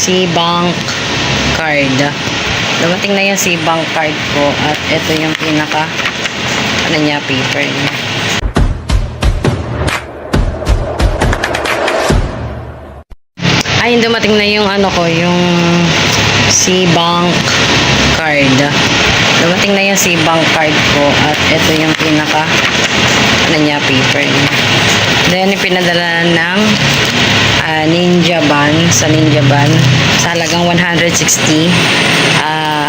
C-Bank card. Dumating na yung C-Bank card ko at ito yung pinaka paper niya. Ay, dumating na yung yung C-Bank card. Dumating na yung C-Bank card ko at ito yung pinaka paper niya. Then, pinadala ng Ninja Van sa sa halagang 160.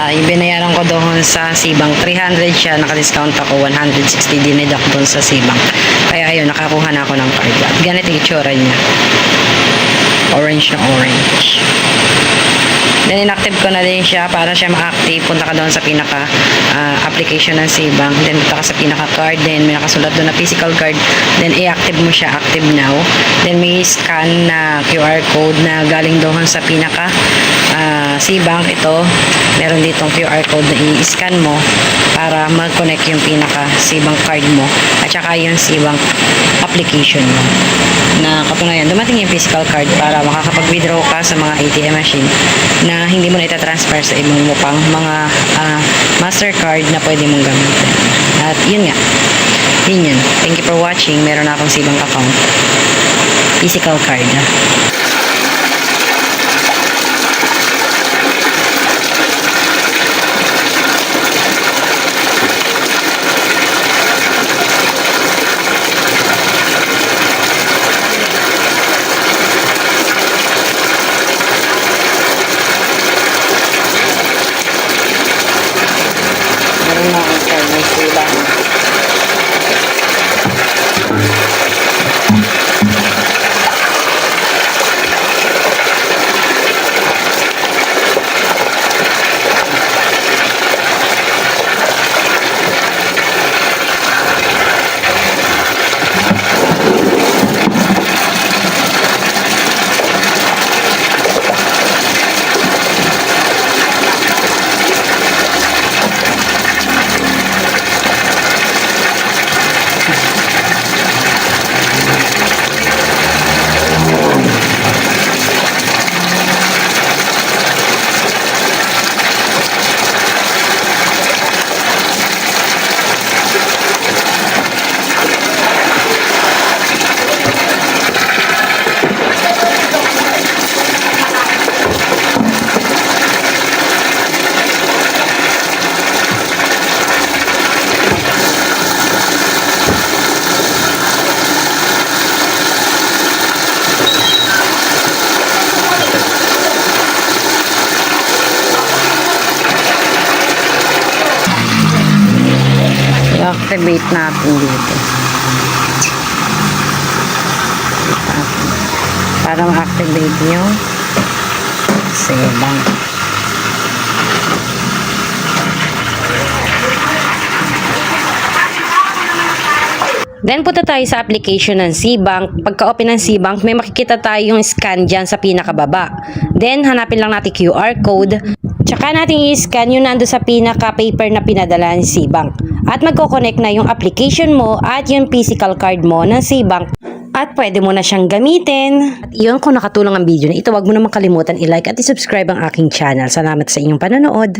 Yung binayaran ko doon sa C-Bank 300 siya, naka-discount ako 160 dineduct doon sa C-Bank. Kaya ayun, nakakuha na ako ng card. At ganito yung itsura niya. Orange na orange. Then, inactive ko na din siya para siya ma-active. Punta ka doon sa pinaka application ng C-Bank. Then, punta ka sa pinaka card. Then, may nakasulat doon na physical card. Then, i-active mo siya. Active now. Then, may scan na QR code na galing doon sa pinaka C-Bank. Ito, meron ditong QR code na i-scan mo para mag-connect yung pinaka C-Bank card mo. At saka yung C-Bank application mo. Na katunayan, dumating yung physical card para makakapag-withdraw ka sa mga ATM machine na hindi mo na itatransfer sa ibang mo pang mga Mastercard na pwede mong gamitin. At yun nga. Yun. Thank you for watching. Meron na akong C-Bank account. Physical card. I-activate natin dito. Para ma-activate yung C-Bank. Then, punta tayo sa application ng C-Bank. Pagka-open ng C-Bank, may makikita tayong scan dyan sa pinakababa. Then, hanapin lang natin QR code. Tsaka natin i-scan yung nando sa pinaka-paper na pinadala ng C-Bank. At magkoconnect na yung application mo at yung physical card mo ng C-Bank. At pwede mo na siyang gamitin. At iyon, kung nakatulong ang video na ito, huwag mo naman kalimutan i-like at i-subscribe ang aking channel. Salamat sa inyong panonood.